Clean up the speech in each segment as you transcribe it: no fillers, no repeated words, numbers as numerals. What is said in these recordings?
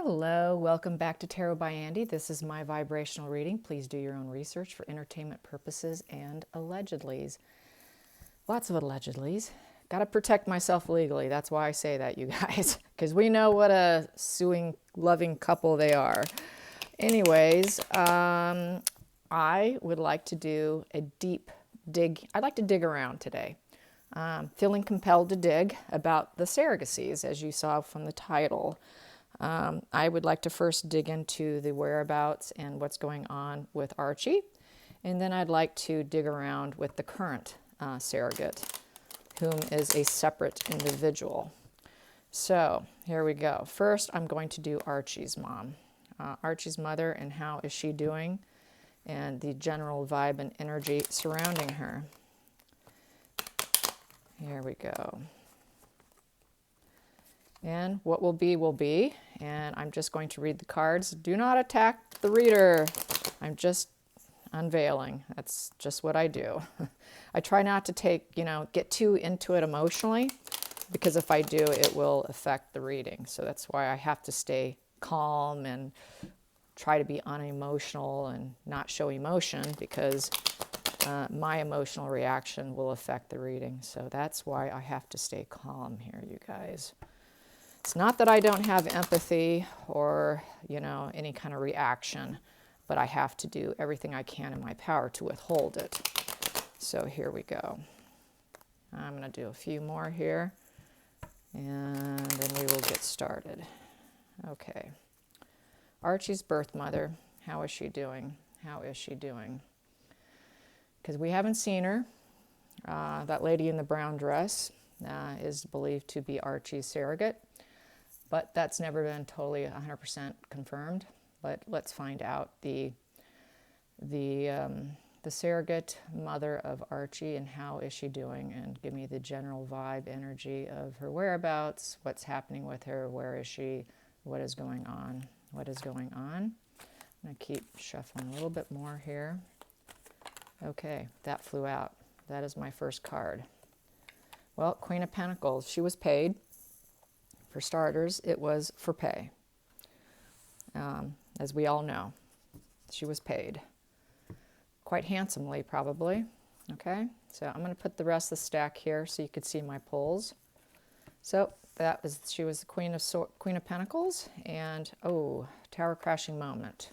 Hello, welcome back to Tarot by Andy. This is my vibrational reading. Please do your own research for entertainment purposes and allegedlys. Lots of allegedlys. Got to protect myself legally. That's why I say that, you guys, because we know what a suing, loving couple they are. Anyways, I would like to do a deep dig. I'd like to dig around today. Feeling compelled to dig about the surrogacies, as you saw from the title. I would like to first dig into the whereabouts and what's going on with Archie. And then I'd like to dig around with the current surrogate, whom is a separate individual. So here we go. First, I'm going to do Archie's mom. Archie's mother, and how is she doing? And the general vibe and energy surrounding her. Here we go. And what will be, and I'm just going to read the cards. Do not attack the reader. I'm just unveiling. That's just what I do. I try not to get too into it emotionally, because if I do, it will affect the reading. So that's why I have to stay calm and try to be unemotional and not show emotion, because my emotional reaction will affect the reading. So that's why I have to stay calm here, you guys. It's not that I don't have empathy or, any kind of reaction, but I have to do everything I can in my power to withhold it. So here we go. I'm going to do a few more here, and then we will get started. Okay. Archie's birth mother, how is she doing? How is she doing? Because we haven't seen her. That lady in the brown dress is believed to be Archie's surrogate. But that's never been totally 100% confirmed. But let's find out the surrogate mother of Archie, and how is she doing, and give me the general vibe, energy of her whereabouts, what's happening with her, where is she, what is going on, what is going on. I'm going to keep shuffling a little bit more here. Okay, that flew out. That is my first card. Well, Queen of Pentacles, she was paid. For starters, it was for pay. As we all know, she was paid. Quite handsomely, probably. Okay, so I'm going to put the rest of the stack here so you could see my pulls. So she was the Queen of Pentacles, and tower crashing moment.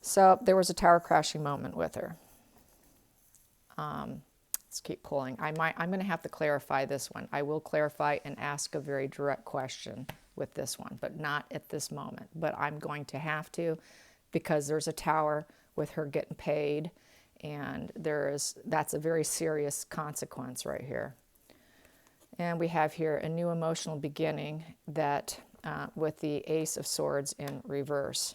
So there was a tower crashing moment with her. Let's keep pulling. I'm going to have to clarify this one. I will clarify and ask a very direct question with this one, but not at this moment. But I'm going to have to, because there's a tower with her getting paid, and that's a very serious consequence right here. And we have here a new emotional beginning that with the Ace of Swords in reverse.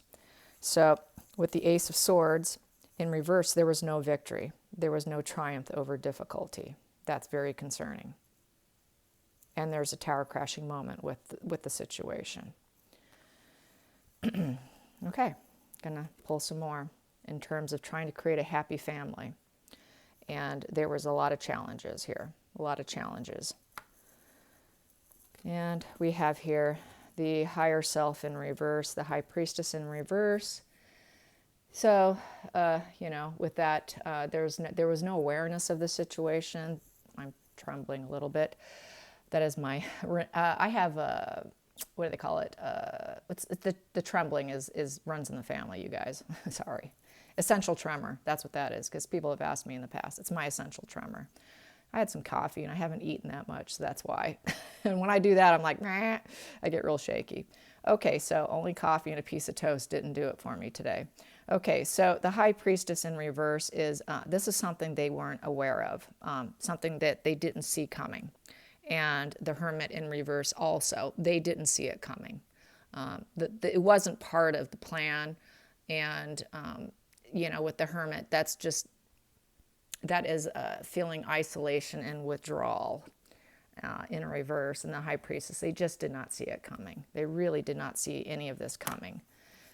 So with the Ace of Swords in reverse, there was no victory. There was no triumph over difficulty. That's very concerning. And there's a tower crashing moment with the situation. Okay, gonna pull some more in terms of trying to create a happy family. And there was a lot of challenges here, a lot of challenges. And we have here the higher self in reverse, the high priestess in reverse. So, with that, there was no awareness of the situation. I'm trembling a little bit. That is my, I have what do they call it? The trembling runs in the family, you guys. Sorry. Essential tremor. That's what that is, because people have asked me in the past. It's my essential tremor. I had some coffee and I haven't eaten that much, so that's why. And when I do that, I'm like, nah, I get real shaky. Okay, so only coffee and a piece of toast didn't do it for me today. Okay, so the High Priestess in reverse is, this is something they weren't aware of, something that they didn't see coming. And the Hermit in reverse also, they didn't see it coming. It wasn't part of the plan. And, with the Hermit, that is feeling isolation and withdrawal in reverse. And the High Priestess, they just did not see it coming. They really did not see any of this coming.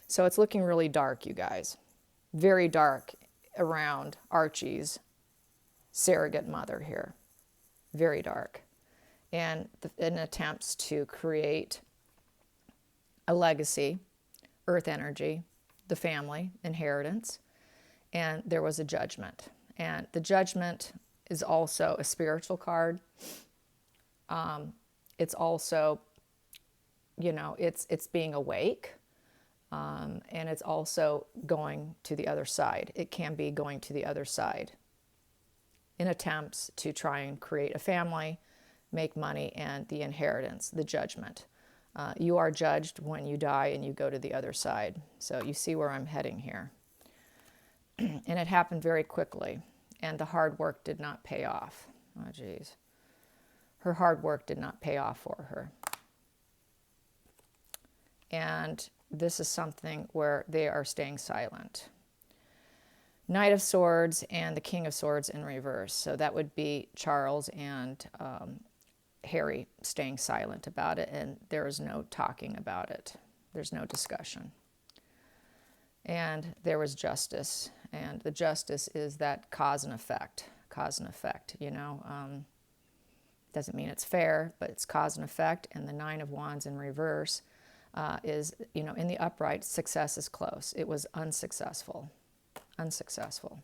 So it's looking really dark, you guys. Very dark around Archie's surrogate mother here. Very dark. And in attempts to create a legacy, earth energy, the family, inheritance, and there was a judgment. And the judgment is also a spiritual card. It's also, it's being awake, and it's also going to the other side. It can be going to the other side in attempts to try and create a family, make money, and the inheritance, the judgment. You are judged when you die and you go to the other side. So you see where I'm heading here. And it happened very quickly, and the hard work did not pay off. Oh, geez. Her hard work did not pay off for her. And this is something where they are staying silent. Knight of Swords and the King of Swords in reverse. So that would be Charles and Harry staying silent about it, and there is no talking about it. There's no discussion. And there was justice, and the justice is that cause and effect. Cause and effect, doesn't mean it's fair, but it's cause and effect. And the Nine of Wands in reverse is, in the upright, success is close. It was unsuccessful. Unsuccessful.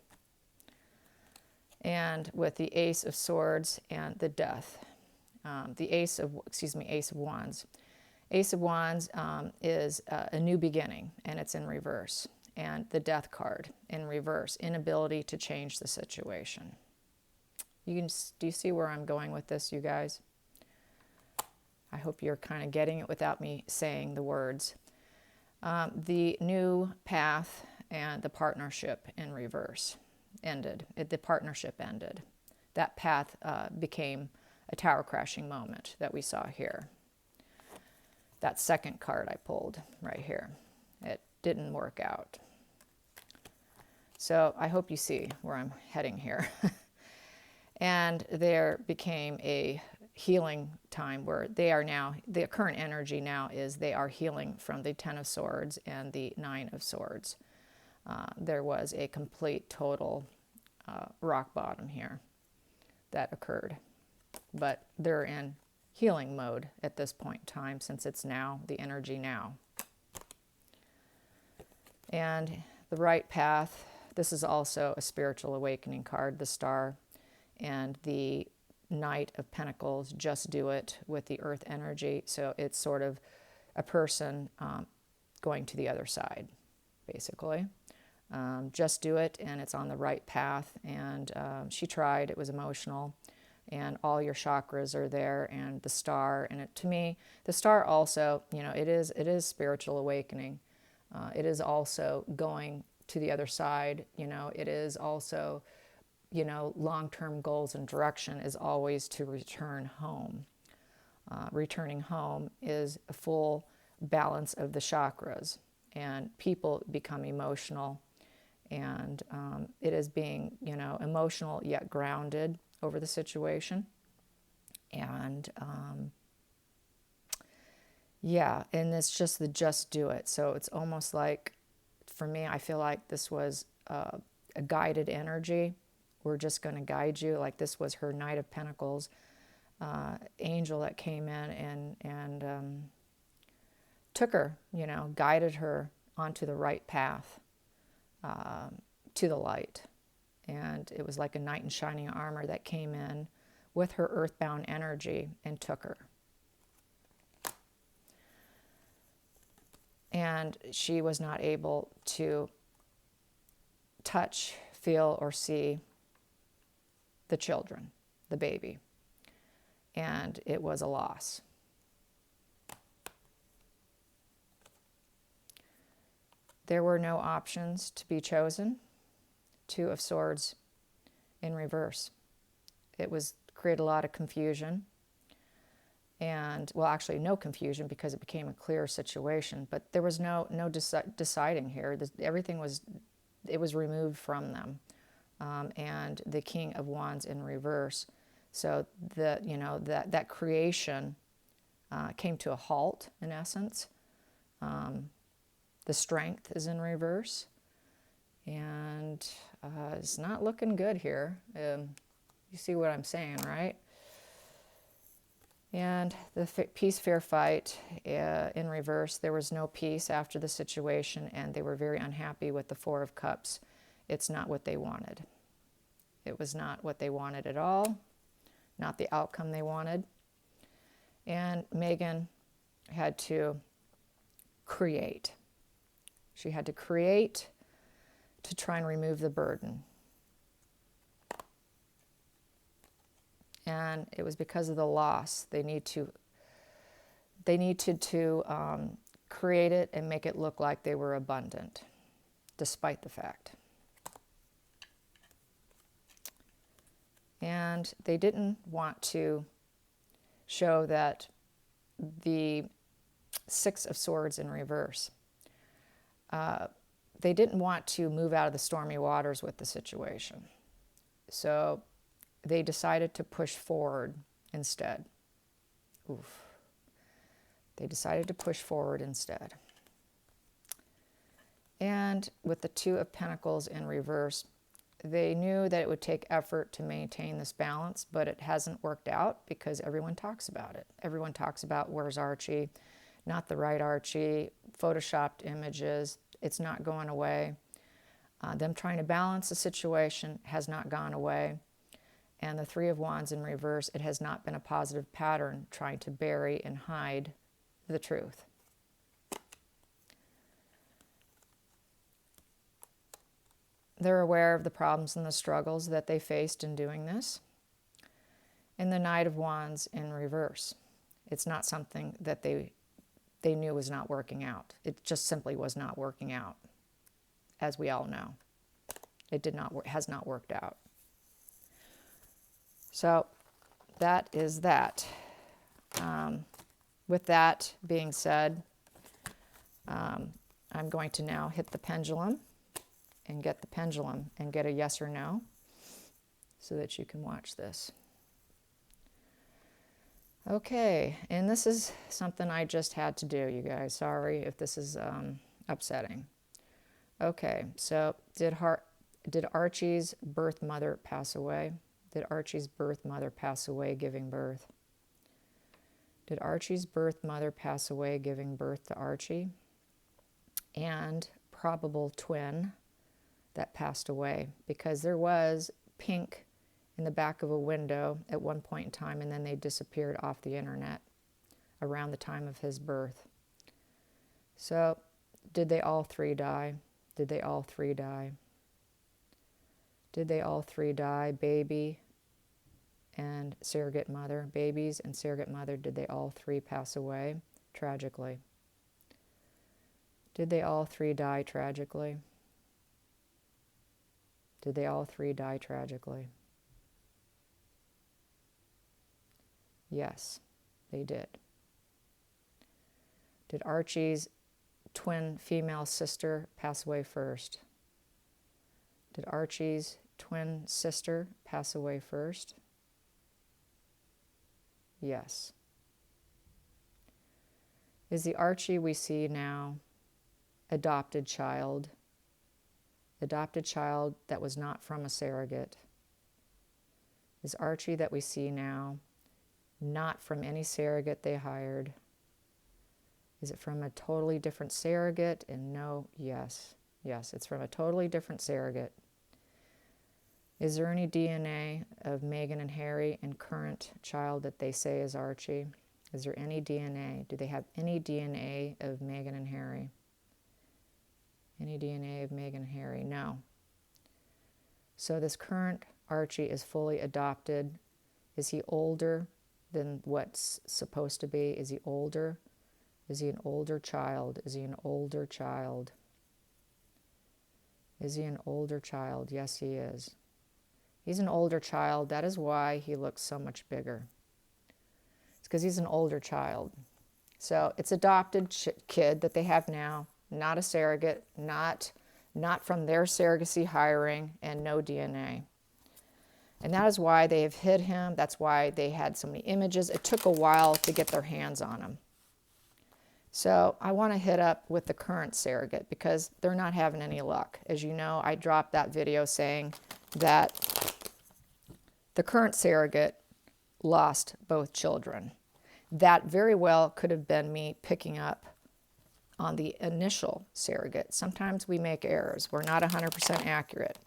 And with the Ace of Swords and the Death. The Ace of Wands. Ace of Wands is a new beginning, and it's in reverse. And the Death card in reverse, inability to change the situation. Do you see where I'm going with this, you guys? I hope you're kind of getting it without me saying the words. The new path and the partnership in reverse ended. The partnership ended. That path became a tower crashing moment that we saw here. That second card I pulled right here. It didn't work out. So I hope you see where I'm heading here. And there became a healing time where they are now, the current energy now is they are healing from the Ten of Swords and the Nine of Swords. There was a complete, total rock bottom here that occurred. But they're in healing mode at this point in time, since it's now, the energy now. And the right path, this is also a spiritual awakening card, the Star, and the Knight of Pentacles, just do it with the earth energy. So it's sort of a person going to the other side, basically. Just do it, and it's on the right path. And she tried, it was emotional. And all your chakras are there, and the Star. And to me, the Star also, it is spiritual awakening. It is also going to the other side. It is also, long-term goals and direction is always to return home. Returning home is a full balance of the chakras, and people become emotional. And it is being, emotional yet grounded over the situation. And and it's just do it. So it's almost like, for me, I feel like this was a guided energy. We're just going to guide you. Like, this was her Knight of Pentacles angel that came in and took her, guided her onto the right path, to the light. And it was like a knight in shining armor that came in with her earthbound energy and took her. And she was not able to touch, feel, or see the children, the baby. And it was a loss. There were no options to be chosen. Two of Swords in reverse. It created a lot of confusion. And, well, actually no confusion, because it became a clear situation. But there was no deciding here. Everything was removed from them. And the King of Wands in reverse. So that creation came to a halt, in essence. The Strength is in reverse. And it's not looking good here. You see what I'm saying, right? And the peace fair fight in reverse, there was no peace after the situation, and they were very unhappy with the Four of Cups. It's not what they wanted. It was not what they wanted at all, not the outcome they wanted. And Megan had to create. She had to create to try and remove the burden. And it was because of the loss. They needed to create it and make it look like they were abundant, despite the fact. And they didn't want to show that the Six of Swords in reverse. They didn't want to move out of the stormy waters with the situation. So they decided to push forward instead. Oof. They decided to push forward instead. And with the Two of Pentacles in reverse, they knew that it would take effort to maintain this balance, but it hasn't worked out because everyone talks about it. Everyone talks about where's Archie, not the right Archie, photoshopped images. It's not going away. Them trying to balance the situation has not gone away. And the Three of Wands in reverse, it has not been a positive pattern trying to bury and hide the truth. They're aware of the problems and the struggles that they faced in doing this. And the Knight of Wands in reverse. It's not something that they knew was not working out. It just simply was not working out, as we all know. It has not worked out. So that is that. With that being said, I'm going to now hit the pendulum and get the pendulum and get a yes or no so that you can watch this. Okay, and this is something I just had to do, you guys. Sorry if this is upsetting. Okay, so did Archie's birth mother pass away? Did Archie's birth mother pass away giving birth? Did Archie's birth mother pass away giving birth to Archie? And probable twin that passed away, because there was pink in the back of a window at one point in time, and then they disappeared off the internet around the time of his birth. So did they all three die? Did they all three die? Did they all three die? Baby and surrogate mother, babies and surrogate mother, did they all three pass away tragically? Did they all three die tragically? Did they all three die tragically? Yes, they did. Did Archie's twin female sister pass away first? Did Archie's twin sister pass away first? Yes. Is the Archie we see now adopted child that was not from a surrogate? Is Archie that we see now not from any surrogate they hired? Is it from a totally different surrogate? And no, yes. Yes, it's from a totally different surrogate. Is there any DNA of Meghan and Harry and current child that they say is Archie? Is there any DNA? Do they have any DNA of Meghan and Harry? Any DNA of Meghan and Harry? No. So this current Archie is fully adopted. Is he older than what's supposed to be? Is he older? Is he an older child? Is he an older child? Is he an older child? Yes, he is. He's an older child. That is why he looks so much bigger. It's because he's an older child. So it's adopted kid that they have now, not a surrogate, not from their surrogacy hiring, and no DNA. And that is why they have hid him. That's why they had so many images. It took a while to get their hands on him. So I want to hit up with the current surrogate because they're not having any luck. As you know, I dropped that video saying that the current surrogate lost both children. that very well could have been me picking up on the initial surrogate. Sometimes we make errors. We're not 100% accurate.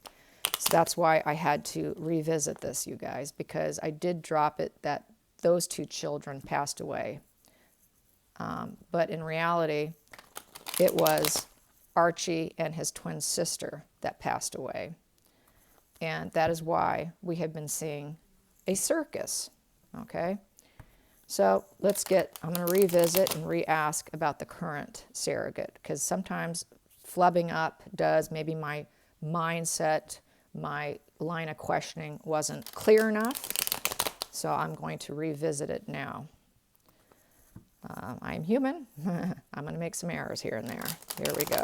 So that's why I had to revisit this, you guys, because I did drop it that those two children passed away. But in reality, it was Archie and his twin sister that passed away. And that is why we have been seeing a circus, okay? So I'm going to revisit and re-ask about the current surrogate, because sometimes flubbing up does, maybe my mindset, my line of questioning wasn't clear enough. So I'm going to revisit it now. I'm human. I'm going to make some errors here and there. Here we go.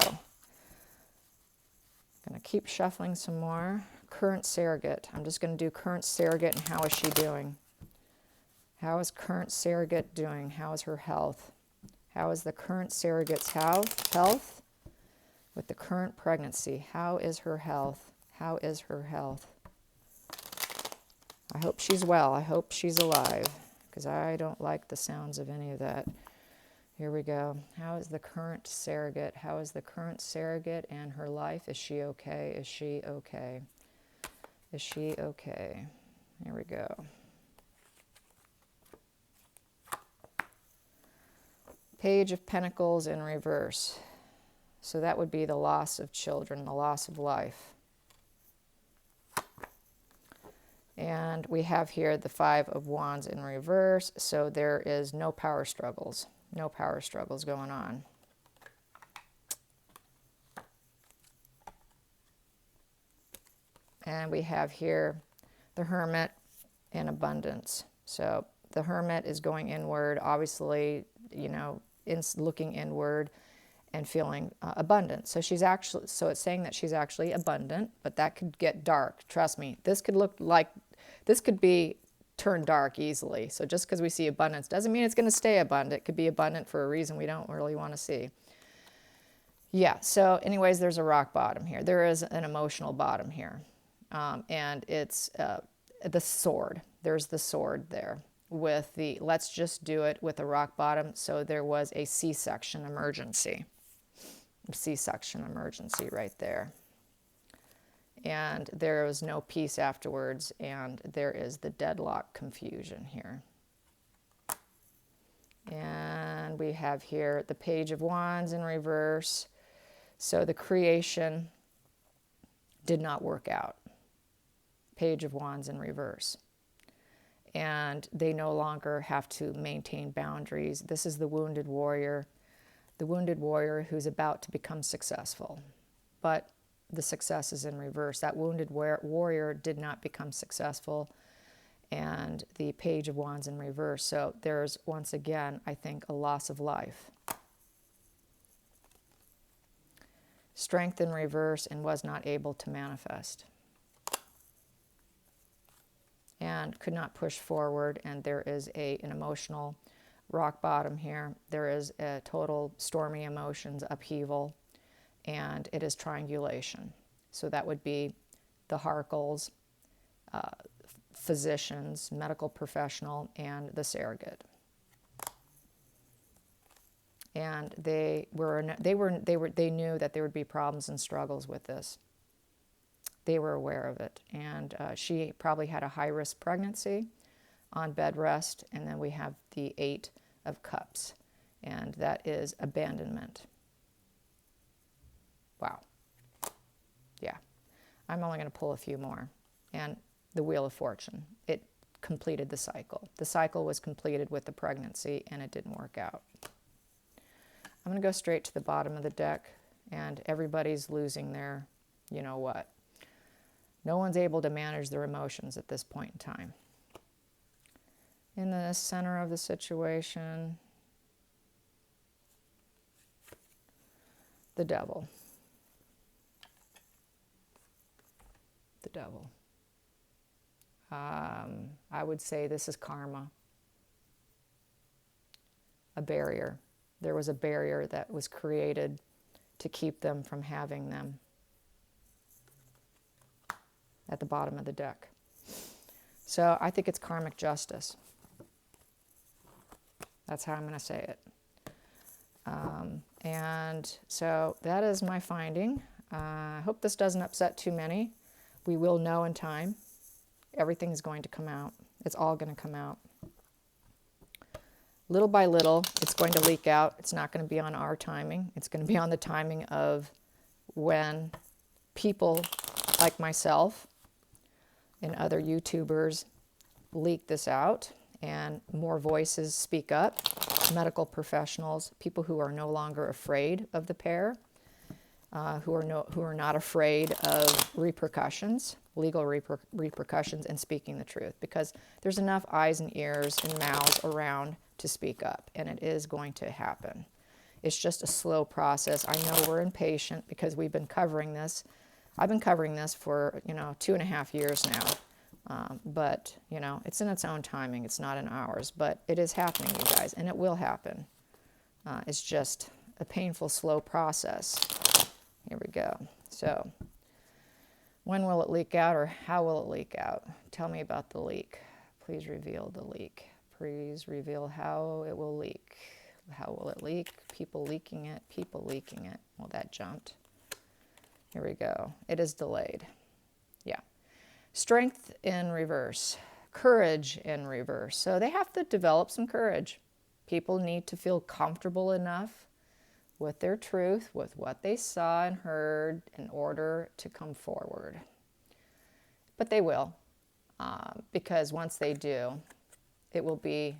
Going to keep shuffling some more. Current surrogate. I'm just going to do current surrogate and how is she doing? How is current surrogate doing? How is her health? How is the current surrogate's health with the current pregnancy? How is her health? How is her health? I hope she's well. I hope she's alive, because I don't like the sounds of any of that. Here we go. How is the current surrogate? How is the current surrogate and her life? Is she okay? Is she okay? Is she okay? Here we go. Page of Pentacles in reverse. So that would be the loss of children, the loss of life. And we have here the Five of Wands in reverse. So there is no power struggles. No power struggles going on. And we have here the Hermit and abundance. So the Hermit is going inward, obviously, you know, looking inward and feeling abundant. So it's saying that she's actually abundant, but that could get dark. Trust me, this could be turned dark easily. So just because we see abundance doesn't mean it's going to stay abundant. It could be abundant for a reason we don't really want to see. Yeah, so anyways, there's a rock bottom here. There is an emotional bottom here. And it's the sword. There's the sword there with the let's just do it with a rock bottom. So there was a C-section emergency. C-section emergency right there. And there was no peace afterwards, and there is the deadlock confusion here. And we have here the Page of Wands in reverse. So the creation did not work out. Page of Wands in reverse. And they no longer have to maintain boundaries. This is the wounded warrior who's about to become successful. But the success is in reverse. That wounded warrior did not become successful, and the Page of Wands in reverse. So there's, once again, I think, a loss of life. Strength in reverse and was not able to manifest. And could not push forward, and there is an emotional rock bottom here. There is a total stormy emotions, upheaval, and it is triangulation. So that would be the Harkles, physicians, medical professional, and the surrogate. And they knew that there would be problems and struggles with this. They were aware of it, and she probably had a high-risk pregnancy on bed rest, and then we have the Eight of Cups, and that is abandonment. Wow. Yeah. I'm only going to pull a few more. And the Wheel of Fortune. It completed the cycle. The cycle was completed with the pregnancy, and it didn't work out. I'm going to go straight to the bottom of the deck, and everybody's losing their, you know what. No one's able to manage their emotions at this point in time. In the center of the situation, the Devil. The Devil. I would say this is karma. A barrier. There was a barrier that was created to keep them from having them. At the bottom of the deck. So I think it's karmic justice. That's how I'm going to say it. And so that is my finding. I hope this doesn't upset too many. We will know in time. Everything's going to come out. It's all going to come out. Little by little, it's going to leak out. It's not going to be on our timing. It's going to be on the timing of when people like myself and other YouTubers leak this out and more voices speak up, medical professionals, people who are no longer afraid of the pair, who are not afraid of repercussions, legal repercussions, and speaking the truth, because there's enough eyes and ears and mouths around to speak up, and it is going to happen. It's just a slow process. I know we're impatient because we've been covering this. I've been covering this for 2.5 years now. But, it's in its own timing. It's not in ours. But it is happening, you guys, and it will happen. It's just a painful, slow process. Here we go. So, when will it leak out, or how will it leak out? Tell me about the leak. Please reveal the leak. Please reveal how it will leak. How will it leak? People leaking it. People leaking it. Well, that jumped. Here we go. It is delayed. Yeah. Strength in reverse, courage in reverse. So they have to develop some courage. People need to feel comfortable enough with their truth, with what they saw and heard, in order to come forward. But they will, because once they do, it will be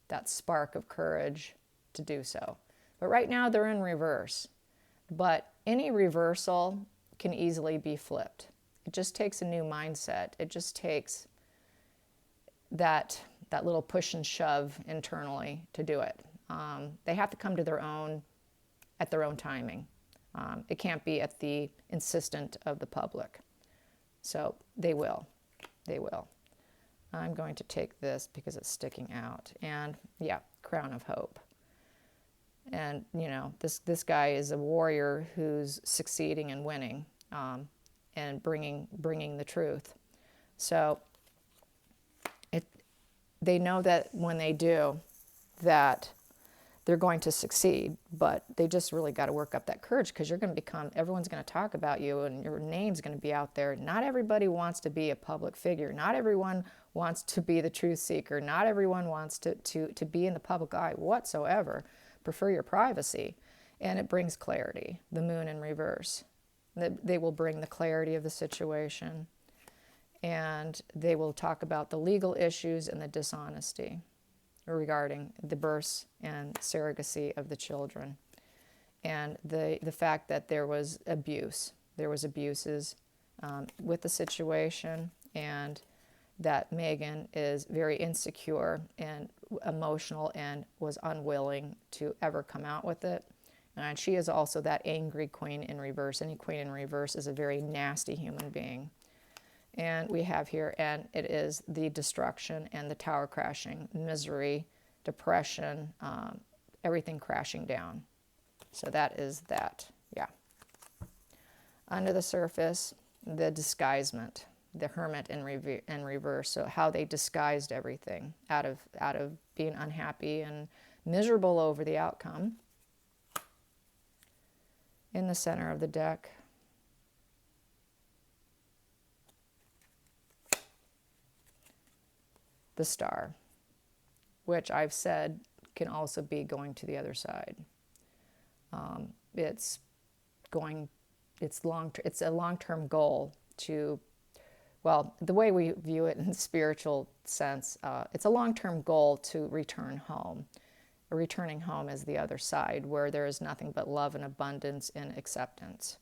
that spark of courage to do so. But right now they're in reverse. But any reversal can easily be flipped. It just takes a new mindset. It just takes that little push and shove internally to do it. They have to come to at their own timing. It can't be at the insistence of the public. So they will. They will. I'm going to take this because it's sticking out. And yeah, crown of hope. And this guy is a warrior who's succeeding and winning. And bringing the truth. So they know that when they do, that they're going to succeed, but they just really got to work up that courage, because everyone's going to talk about you, and your name's going to be out there. Not everybody wants to be a public figure. Not everyone wants to be the truth seeker. Not everyone wants to be in the public eye whatsoever. Prefer your privacy. And it brings clarity. The moon in reverse. They will bring the clarity of the situation, and they will talk about the legal issues and the dishonesty regarding the births and surrogacy of the children, and the fact that there was abuse. There was abuses with the situation, and that Megan is very insecure and emotional and was unwilling to ever come out with it. And she is also that angry queen in reverse. Any queen in reverse is a very nasty human being. And we have here, and it is the destruction and the tower crashing, misery, depression, everything crashing down. So that is that, yeah. Under the surface, the disguisement, the hermit in reverse. So how they disguised everything out of being unhappy and miserable over the outcome. In the center of the deck, the star, which I've said can also be going to the other side. It's a long-term goal to, well, the way we view it in the spiritual sense, it's a long-term goal to return home. Returning home is the other side, where there is nothing but love and abundance and acceptance.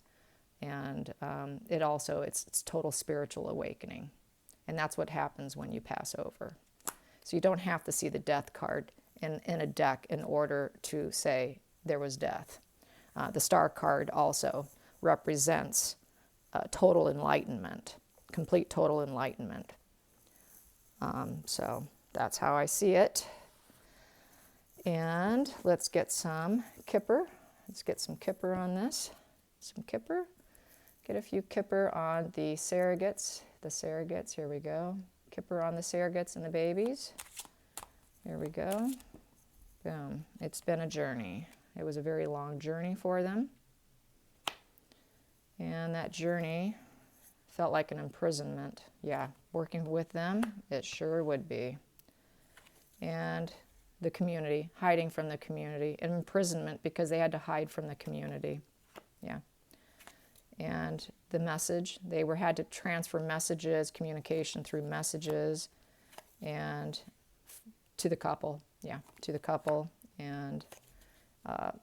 And it's total spiritual awakening. And that's what happens when you pass over. So you don't have to see the death card in a deck in order to say there was death. The star card also represents total enlightenment, complete total enlightenment. So that's how I see it. And let's get some Kipper. Let's get some Kipper on this. Some Kipper. Get a few Kipper on the surrogates. The surrogates, here we go. Kipper on the surrogates and the babies. Here we go. Boom. It's been a journey. It was a very long journey for them. And that journey felt like an imprisonment. Yeah, working with them, it sure would be. And the community, hiding from the community, and imprisonment because they had to hide from the community. Yeah. And the message, had to transfer messages, communication through messages, and to the couple. Yeah, to the couple. And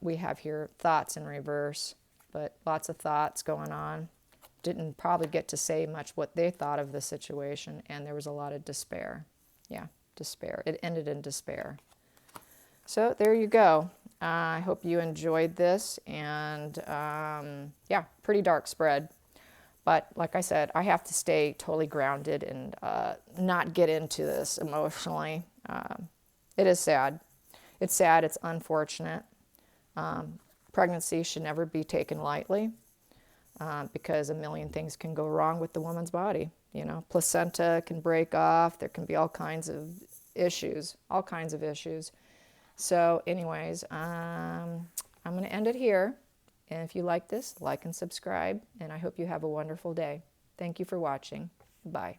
we have here thoughts in reverse, but lots of thoughts going on. Didn't probably get to say much what they thought of the situation, and there was a lot of despair. Yeah, despair. It ended in despair. So there you go. I hope you enjoyed this, and yeah, pretty dark spread. But like I said, I have to stay totally grounded and not get into this emotionally. It is sad. It's sad. It's unfortunate. Pregnancy should never be taken lightly because a million things can go wrong with the woman's body. You know, placenta can break off. There can be all kinds of issues, So anyways, I'm going to end it here. And if you like this, like and subscribe. And I hope you have a wonderful day. Thank you for watching. Bye.